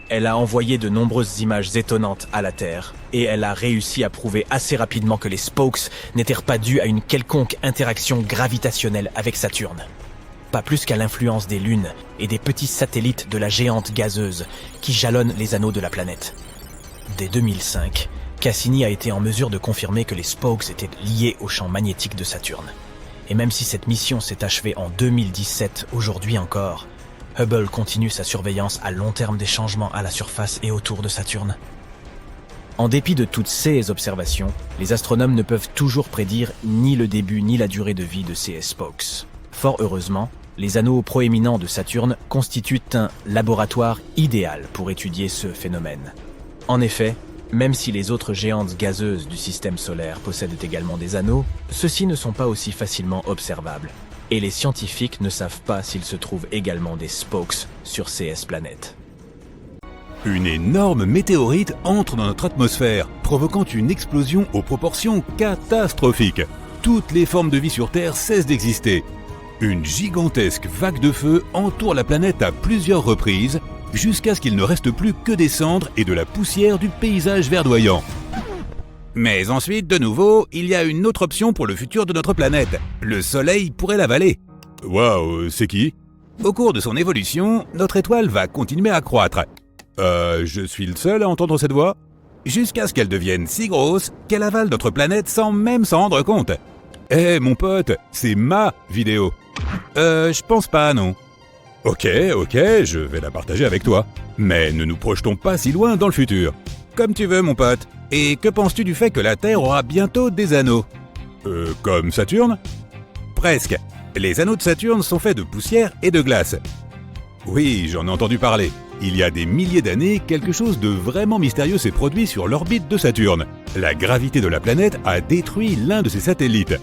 Elle a envoyé de nombreuses images étonnantes à la Terre, et elle a réussi à prouver assez rapidement que les spokes n'étaient pas dus à une quelconque interaction gravitationnelle avec Saturne. Pas plus qu'à l'influence des lunes et des petits satellites de la géante gazeuse qui jalonnent les anneaux de la planète. Dès 2005, Cassini a été en mesure de confirmer que les spokes étaient liés au champ magnétique de Saturne. Et même si cette mission s'est achevée en 2017, aujourd'hui encore, Hubble continue sa surveillance à long terme des changements à la surface et autour de Saturne. En dépit de toutes ces observations, les astronomes ne peuvent toujours prédire ni le début ni la durée de vie de ces spokes. Fort heureusement, les anneaux proéminents de Saturne constituent un laboratoire idéal pour étudier ce phénomène. En effet, même si les autres géantes gazeuses du système solaire possèdent également des anneaux, ceux-ci ne sont pas aussi facilement observables. Et les scientifiques ne savent pas s'il se trouve également des spokes sur ces planètes. Une énorme météorite entre dans notre atmosphère, provoquant une explosion aux proportions catastrophiques. Toutes les formes de vie sur Terre cessent d'exister. Une gigantesque vague de feu entoure la planète à plusieurs reprises, jusqu'à ce qu'il ne reste plus que des cendres et de la poussière du paysage verdoyant. Mais ensuite, de nouveau, il y a une autre option pour le futur de notre planète. Le Soleil pourrait l'avaler. Waouh, c'est qui ? Au cours de son évolution, notre étoile va continuer à croître. Je suis le seul à entendre cette voix ? Jusqu'à ce qu'elle devienne si grosse qu'elle avale notre planète sans même s'en rendre compte. Mon pote, c'est ma vidéo. Je pense pas, non. Ok, je vais la partager avec toi. Mais ne nous projetons pas si loin dans le futur. Comme tu veux, mon pote. Et que penses-tu du fait que la Terre aura bientôt des anneaux ? Comme Saturne ? Presque. Les anneaux de Saturne sont faits de poussière et de glace. Oui, j'en ai entendu parler. Il y a des milliers d'années, quelque chose de vraiment mystérieux s'est produit sur l'orbite de Saturne. La gravité de la planète a détruit l'un de ses satellites.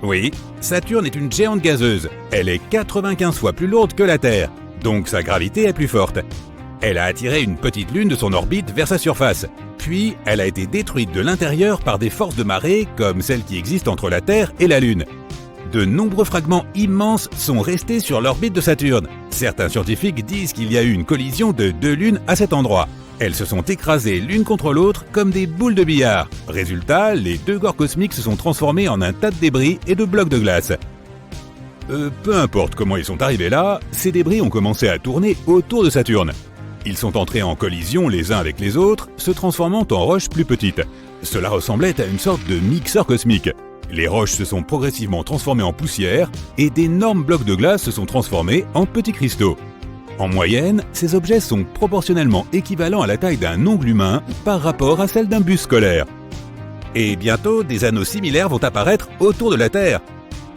Oui, Saturne est une géante gazeuse. Elle est 95 fois plus lourde que la Terre, donc sa gravité est plus forte. Elle a attiré une petite lune de son orbite vers sa surface. Puis, elle a été détruite de l'intérieur par des forces de marée comme celles qui existent entre la Terre et la Lune. De nombreux fragments immenses sont restés sur l'orbite de Saturne. Certains scientifiques disent qu'il y a eu une collision de deux lunes à cet endroit. Elles se sont écrasées l'une contre l'autre comme des boules de billard. Résultat, les deux corps cosmiques se sont transformés en un tas de débris et de blocs de glace. Peu importe comment ils sont arrivés là, ces débris ont commencé à tourner autour de Saturne. Ils sont entrés en collision les uns avec les autres, se transformant en roches plus petites. Cela ressemblait à une sorte de mixeur cosmique. Les roches se sont progressivement transformées en poussière et d'énormes blocs de glace se sont transformés en petits cristaux. En moyenne, ces objets sont proportionnellement équivalents à la taille d'un ongle humain par rapport à celle d'un bus scolaire. Et bientôt, des anneaux similaires vont apparaître autour de la Terre.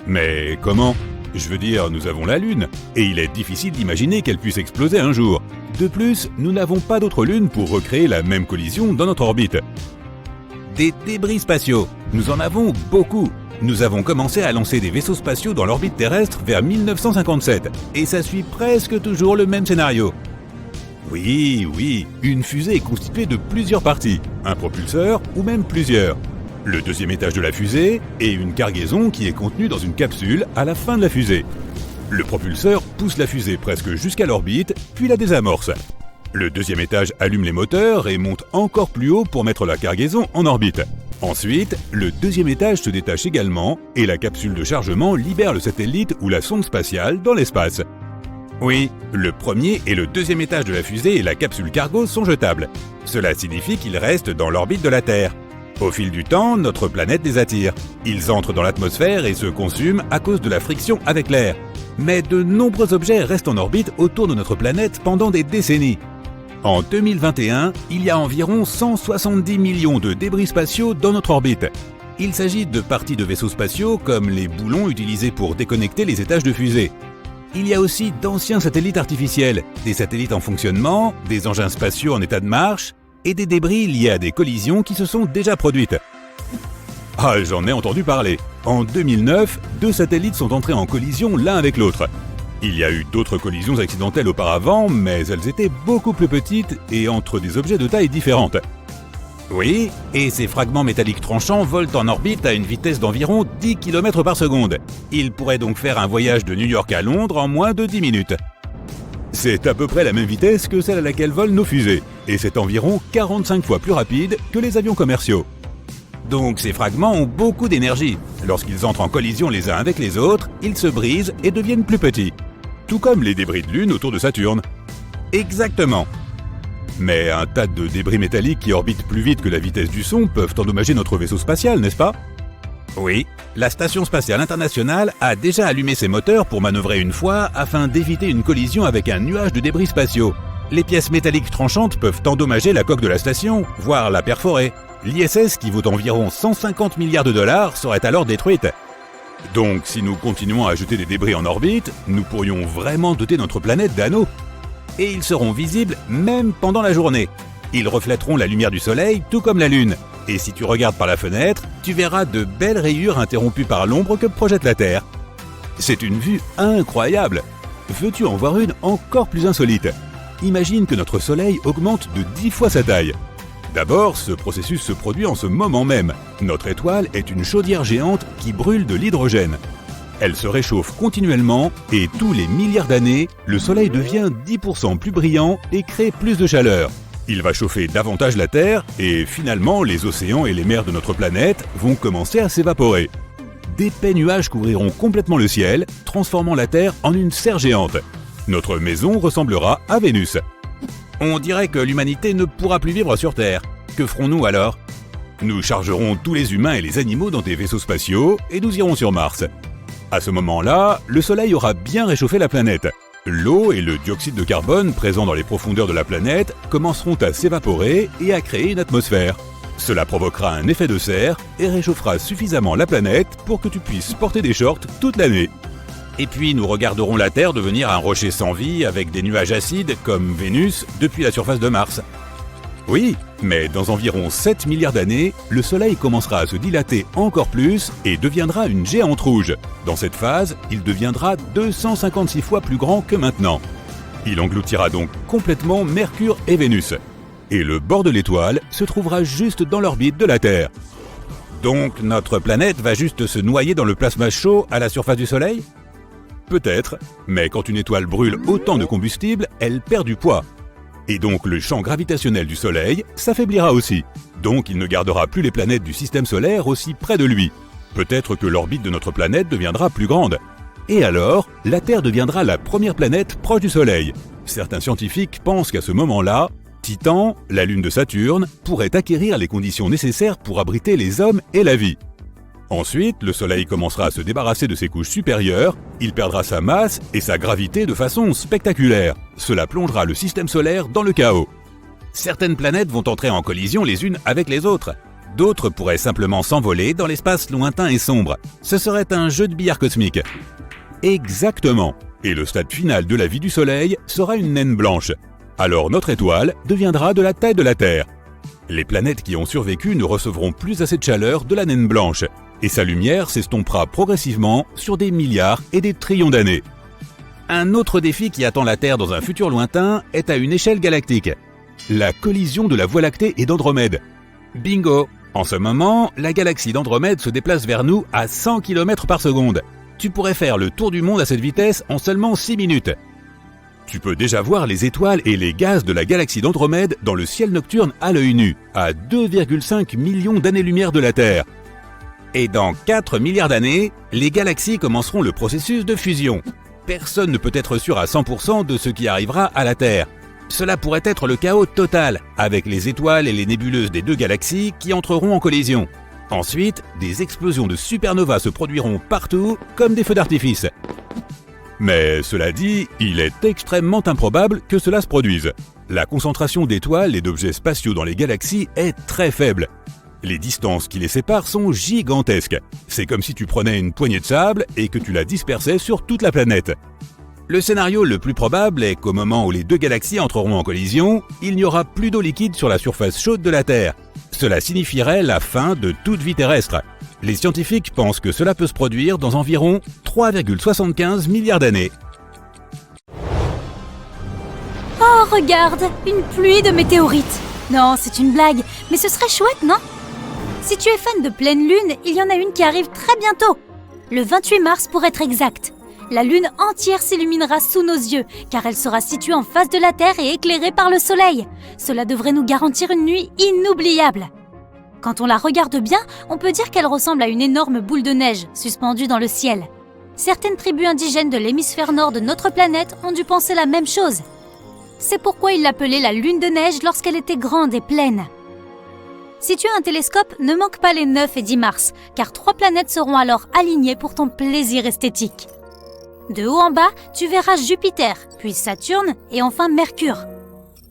Mais comment ? Je veux dire, nous avons la Lune, et il est difficile d'imaginer qu'elle puisse exploser un jour. De plus, nous n'avons pas d'autre Lune pour recréer la même collision dans notre orbite. Des débris spatiaux. Nous en avons beaucoup. Nous avons commencé à lancer des vaisseaux spatiaux dans l'orbite terrestre vers 1957, et ça suit presque toujours le même scénario. Oui, une fusée est constituée de plusieurs parties, un propulseur ou même plusieurs. Le deuxième étage de la fusée et une cargaison qui est contenue dans une capsule à la fin de la fusée. Le propulseur pousse la fusée presque jusqu'à l'orbite, puis la désamorce. Le deuxième étage allume les moteurs et monte encore plus haut pour mettre la cargaison en orbite. Ensuite, le deuxième étage se détache également et la capsule de chargement libère le satellite ou la sonde spatiale dans l'espace. Oui, le premier et le deuxième étage de la fusée et la capsule cargo sont jetables. Cela signifie qu'ils restent dans l'orbite de la Terre. Au fil du temps, notre planète les attire. Ils entrent dans l'atmosphère et se consument à cause de la friction avec l'air. Mais de nombreux objets restent en orbite autour de notre planète pendant des décennies. En 2021, il y a environ 170 millions de débris spatiaux dans notre orbite. Il s'agit de parties de vaisseaux spatiaux comme les boulons utilisés pour déconnecter les étages de fusée. Il y a aussi d'anciens satellites artificiels, des satellites en fonctionnement, des engins spatiaux en état de marche et des débris liés à des collisions qui se sont déjà produites. Ah, j'en ai entendu parler. En 2009, 2 satellites sont entrés en collision l'un avec l'autre. Il y a eu d'autres collisions accidentelles auparavant, mais elles étaient beaucoup plus petites et entre des objets de taille différente. Oui, et ces fragments métalliques tranchants volent en orbite à une vitesse d'environ 10 km par seconde. Ils pourraient donc faire un voyage de New York à Londres en moins de 10 minutes. C'est à peu près la même vitesse que celle à laquelle volent nos fusées, et c'est environ 45 fois plus rapide que les avions commerciaux. Donc ces fragments ont beaucoup d'énergie. Lorsqu'ils entrent en collision les uns avec les autres, ils se brisent et deviennent plus petits. Tout comme les débris de Lune autour de Saturne. Exactement. Mais un tas de débris métalliques qui orbitent plus vite que la vitesse du son peuvent endommager notre vaisseau spatial, n'est-ce pas ? Oui, la Station spatiale internationale a déjà allumé ses moteurs pour manœuvrer une fois afin d'éviter une collision avec un nuage de débris spatiaux. Les pièces métalliques tranchantes peuvent endommager la coque de la station, voire la perforer. L'ISS, qui vaut environ 150 milliards de dollars, serait alors détruite. Donc, si nous continuons à jeter des débris en orbite, nous pourrions vraiment doter notre planète d'anneaux. Et ils seront visibles même pendant la journée. Ils reflèteront la lumière du soleil, tout comme la Lune. Et si tu regardes par la fenêtre, tu verras de belles rayures interrompues par l'ombre que projette la Terre. C'est une vue incroyable. Veux-tu en voir une encore plus insolite ? Imagine que notre Soleil augmente de 10 fois sa taille. D'abord, ce processus se produit en ce moment même. Notre étoile est une chaudière géante qui brûle de l'hydrogène. Elle se réchauffe continuellement et tous les milliards d'années, le Soleil devient 10% plus brillant et crée plus de chaleur. Il va chauffer davantage la Terre et finalement les océans et les mers de notre planète vont commencer à s'évaporer. D'épais nuages couvriront complètement le ciel, transformant la Terre en une serre géante. Notre maison ressemblera à Vénus. On dirait que l'humanité ne pourra plus vivre sur Terre. Que ferons-nous alors ? Nous chargerons tous les humains et les animaux dans des vaisseaux spatiaux et nous irons sur Mars. À ce moment-là, le Soleil aura bien réchauffé la planète. L'eau et le dioxyde de carbone présents dans les profondeurs de la planète commenceront à s'évaporer et à créer une atmosphère. Cela provoquera un effet de serre et réchauffera suffisamment la planète pour que tu puisses porter des shorts toute l'année. Et puis nous regarderons la Terre devenir un rocher sans vie avec des nuages acides comme Vénus depuis la surface de Mars. Oui, mais dans environ 7 milliards d'années, le Soleil commencera à se dilater encore plus et deviendra une géante rouge. Dans cette phase, il deviendra 256 fois plus grand que maintenant. Il engloutira donc complètement Mercure et Vénus. Et le bord de l'étoile se trouvera juste dans l'orbite de la Terre. Donc notre planète va juste se noyer dans le plasma chaud à la surface du Soleil ? Peut-être, mais quand une étoile brûle autant de combustible, elle perd du poids. Et donc le champ gravitationnel du Soleil s'affaiblira aussi. Donc il ne gardera plus les planètes du système solaire aussi près de lui. Peut-être que l'orbite de notre planète deviendra plus grande. Et alors, la Terre deviendra la première planète proche du Soleil. Certains scientifiques pensent qu'à ce moment-là, Titan, la lune de Saturne, pourrait acquérir les conditions nécessaires pour abriter les hommes et la vie. Ensuite, le Soleil commencera à se débarrasser de ses couches supérieures, il perdra sa masse et sa gravité de façon spectaculaire. Cela plongera le système solaire dans le chaos. Certaines planètes vont entrer en collision les unes avec les autres. D'autres pourraient simplement s'envoler dans l'espace lointain et sombre. Ce serait un jeu de billard cosmique. Exactement. Et le stade final de la vie du Soleil sera une naine blanche. Alors notre étoile deviendra de la taille de la Terre. Les planètes qui ont survécu ne recevront plus assez de chaleur de la naine blanche. Et sa lumière s'estompera progressivement sur des milliards et des trillions d'années. Un autre défi qui attend la Terre dans un futur lointain est à une échelle galactique. La collision de la Voie lactée et d'Andromède. Bingo! En ce moment, la galaxie d'Andromède se déplace vers nous à 100 km par seconde. Tu pourrais faire le tour du monde à cette vitesse en seulement 6 minutes. Tu peux déjà voir les étoiles et les gaz de la galaxie d'Andromède dans le ciel nocturne à l'œil nu, à 2,5 millions d'années-lumière de la Terre. Et dans 4 milliards d'années, les galaxies commenceront le processus de fusion. Personne ne peut être sûr à 100% de ce qui arrivera à la Terre. Cela pourrait être le chaos total, avec les étoiles et les nébuleuses des deux galaxies qui entreront en collision. Ensuite, des explosions de supernovas se produiront partout, comme des feux d'artifice. Mais cela dit, il est extrêmement improbable que cela se produise. La concentration d'étoiles et d'objets spatiaux dans les galaxies est très faible. Les distances qui les séparent sont gigantesques. C'est comme si tu prenais une poignée de sable et que tu la dispersais sur toute la planète. Le scénario le plus probable est qu'au moment où les deux galaxies entreront en collision, il n'y aura plus d'eau liquide sur la surface chaude de la Terre. Cela signifierait la fin de toute vie terrestre. Les scientifiques pensent que cela peut se produire dans environ 3,75 milliards d'années. Oh, regarde, une pluie de météorites. Non, c'est une blague, mais ce serait chouette, non ? Si tu es fan de pleine lune, il y en a une qui arrive très bientôt. Le 28 mars pour être exact. La lune entière s'illuminera sous nos yeux, car elle sera située en face de la Terre et éclairée par le soleil. Cela devrait nous garantir une nuit inoubliable. Quand on la regarde bien, on peut dire qu'elle ressemble à une énorme boule de neige suspendue dans le ciel. Certaines tribus indigènes de l'hémisphère nord de notre planète ont dû penser la même chose. C'est pourquoi ils l'appelaient la lune de neige lorsqu'elle était grande et pleine. Si tu as un télescope, ne manque pas les 9 et 10 mars, car 3 planètes seront alors alignées pour ton plaisir esthétique. De haut en bas, tu verras Jupiter, puis Saturne et enfin Mercure.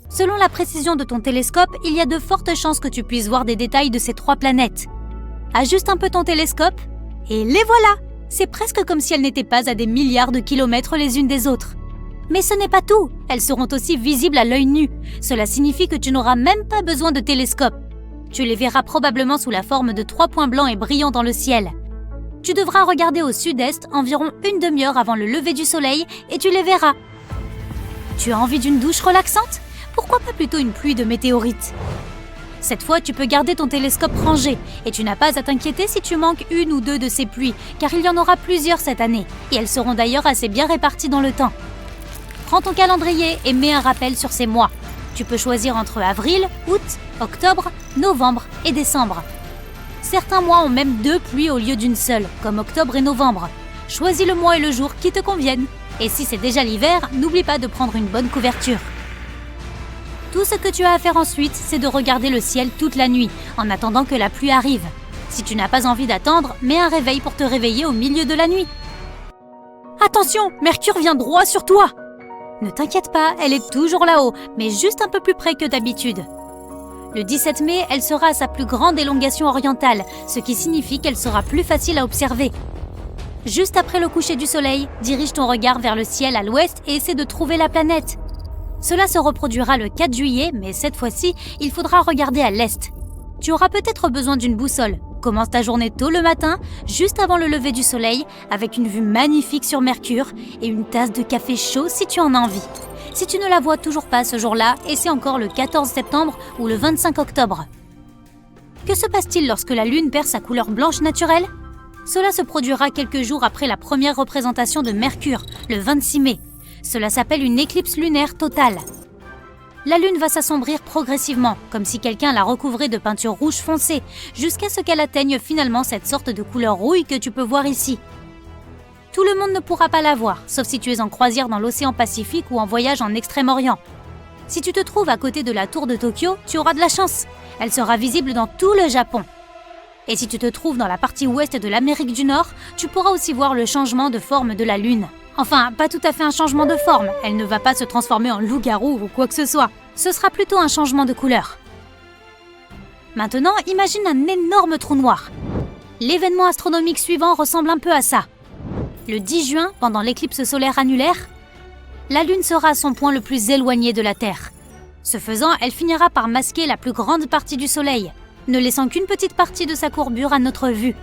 Selon la précision de ton télescope, il y a de fortes chances que tu puisses voir des détails de ces 3 planètes. Ajuste un peu ton télescope et les voilà! C'est presque comme si elles n'étaient pas à des milliards de kilomètres les unes des autres. Mais ce n'est pas tout, elles seront aussi visibles à l'œil nu. Cela signifie que tu n'auras même pas besoin de télescope. Tu les verras probablement sous la forme de 3 points blancs et brillants dans le ciel. Tu devras regarder au sud-est environ une demi-heure avant le lever du soleil et tu les verras. Tu as envie d'une douche relaxante? Pourquoi pas plutôt une pluie de météorites? Cette fois, tu peux garder ton télescope rangé et tu n'as pas à t'inquiéter si tu manques une ou deux de ces pluies, car il y en aura plusieurs cette année et elles seront d'ailleurs assez bien réparties dans le temps. Prends ton calendrier et mets un rappel sur ces mois. Tu peux choisir entre avril, août, octobre, novembre et décembre. Certains mois ont même 2 pluies au lieu d'une seule, comme octobre et novembre. Choisis le mois et le jour qui te conviennent. Et si c'est déjà l'hiver, n'oublie pas de prendre une bonne couverture. Tout ce que tu as à faire ensuite, c'est de regarder le ciel toute la nuit, en attendant que la pluie arrive. Si tu n'as pas envie d'attendre, mets un réveil pour te réveiller au milieu de la nuit. Attention, Mercure vient droit sur toi! Ne t'inquiète pas, elle est toujours là-haut, mais juste un peu plus près que d'habitude. Le 17 mai, elle sera à sa plus grande élongation orientale, ce qui signifie qu'elle sera plus facile à observer. Juste après le coucher du soleil, dirige ton regard vers le ciel à l'ouest et essaie de trouver la planète. Cela se reproduira le 4 juillet, mais cette fois-ci, il faudra regarder à l'est. Tu auras peut-être besoin d'une boussole. Commence ta journée tôt le matin, juste avant le lever du soleil, avec une vue magnifique sur Mercure et une tasse de café chaud si tu en as envie. Si tu ne la vois toujours pas ce jour-là, et c'est encore le 14 septembre ou le 25 octobre. Que se passe-t-il lorsque la Lune perd sa couleur blanche naturelle? Cela se produira quelques jours après la première représentation de Mercure, le 26 mai. Cela s'appelle une éclipse lunaire totale. La Lune va s'assombrir progressivement, comme si quelqu'un la recouvrait de peinture rouge foncé, jusqu'à ce qu'elle atteigne finalement cette sorte de couleur rouille que tu peux voir ici. Tout le monde ne pourra pas la voir, sauf si tu es en croisière dans l'océan Pacifique ou en voyage en Extrême-Orient. Si tu te trouves à côté de la tour de Tokyo, tu auras de la chance. Elle sera visible dans tout le Japon. Et si tu te trouves dans la partie ouest de l'Amérique du Nord, tu pourras aussi voir le changement de forme de la Lune. Enfin, pas tout à fait un changement de forme, elle ne va pas se transformer en loup-garou ou quoi que ce soit. Ce sera plutôt un changement de couleur. Maintenant, imagine un énorme trou noir. L'événement astronomique suivant ressemble un peu à ça. Le 10 juin, pendant l'éclipse solaire annulaire, la Lune sera à son point le plus éloigné de la Terre. Ce faisant, elle finira par masquer la plus grande partie du Soleil, ne laissant qu'une petite partie de sa courbure à notre vue.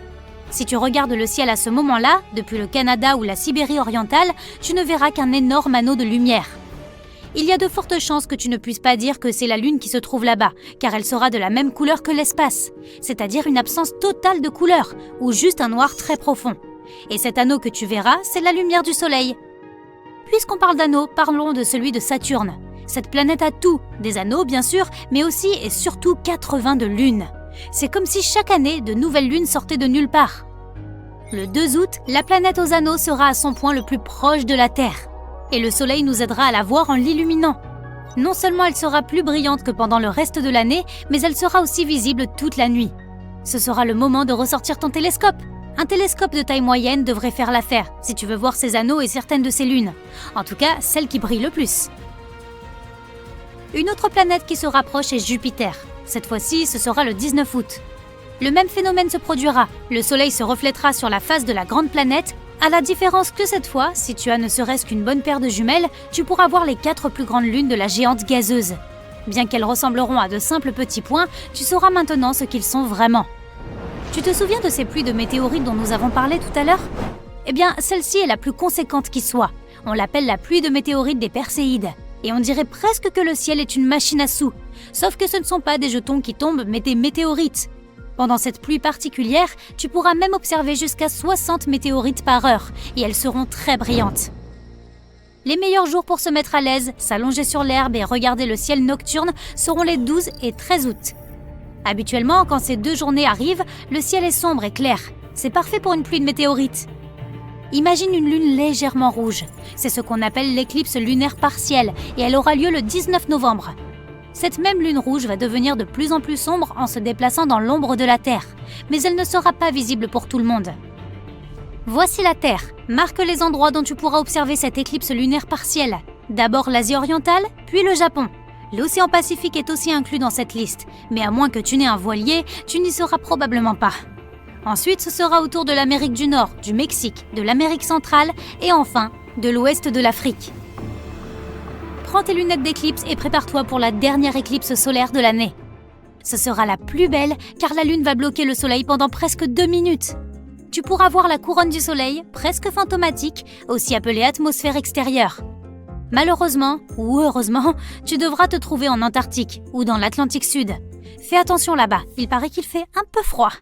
Si tu regardes le ciel à ce moment-là, depuis le Canada ou la Sibérie orientale, tu ne verras qu'un énorme anneau de lumière. Il y a de fortes chances que tu ne puisses pas dire que c'est la Lune qui se trouve là-bas, car elle sera de la même couleur que l'espace, c'est-à-dire une absence totale de couleur, ou juste un noir très profond. Et cet anneau que tu verras, c'est la lumière du Soleil. Puisqu'on parle d'anneaux, parlons de celui de Saturne. Cette planète a tout, des anneaux bien sûr, mais aussi et surtout 80 de lunes. C'est comme si chaque année, de nouvelles lunes sortaient de nulle part. Le 2 août, la planète aux anneaux sera à son point le plus proche de la Terre. Et le Soleil nous aidera à la voir en l'illuminant. Non seulement elle sera plus brillante que pendant le reste de l'année, mais elle sera aussi visible toute la nuit. Ce sera le moment de ressortir ton télescope. Un télescope de taille moyenne devrait faire l'affaire, si tu veux voir ces anneaux et certaines de ces lunes. En tout cas, celle qui brille le plus. Une autre planète qui se rapproche est Jupiter. Cette fois-ci, ce sera le 19 août. Le même phénomène se produira. Le Soleil se reflètera sur la face de la grande planète, à la différence que cette fois, si tu as ne serait-ce qu'une bonne paire de jumelles, tu pourras voir les 4 plus grandes lunes de la géante gazeuse. Bien qu'elles ressembleront à de simples petits points, tu sauras maintenant ce qu'ils sont vraiment. Tu te souviens de ces pluies de météorites dont nous avons parlé tout à l'heure? Eh bien, celle-ci est la plus conséquente qui soit. On l'appelle la pluie de météorites des Perséides. Et on dirait presque que le ciel est une machine à sous. Sauf que ce ne sont pas des jetons qui tombent, mais des météorites. Pendant cette pluie particulière, tu pourras même observer jusqu'à 60 météorites par heure, et elles seront très brillantes. Les meilleurs jours pour se mettre à l'aise, s'allonger sur l'herbe et regarder le ciel nocturne seront les 12 et 13 août. Habituellement, quand ces 2 journées arrivent, le ciel est sombre et clair. C'est parfait pour une pluie de météorites. Imagine une lune légèrement rouge. C'est ce qu'on appelle l'éclipse lunaire partielle, et elle aura lieu le 19 novembre. Cette même lune rouge va devenir de plus en plus sombre en se déplaçant dans l'ombre de la Terre, mais elle ne sera pas visible pour tout le monde. Voici la Terre. Marque les endroits dont tu pourras observer cette éclipse lunaire partielle. D'abord l'Asie orientale, puis le Japon. L'océan Pacifique est aussi inclus dans cette liste, mais à moins que tu n'aies un voilier, tu n'y seras probablement pas. Ensuite, ce sera autour de l'Amérique du Nord, du Mexique, de l'Amérique centrale et enfin, de l'ouest de l'Afrique. Prends tes lunettes d'éclipse et prépare-toi pour la dernière éclipse solaire de l'année. Ce sera la plus belle car la lune va bloquer le soleil pendant presque 2 minutes. Tu pourras voir la couronne du soleil, presque fantomatique, aussi appelée atmosphère extérieure. Malheureusement, ou heureusement, tu devras te trouver en Antarctique ou dans l'Atlantique Sud. Fais attention là-bas, il paraît qu'il fait un peu froid.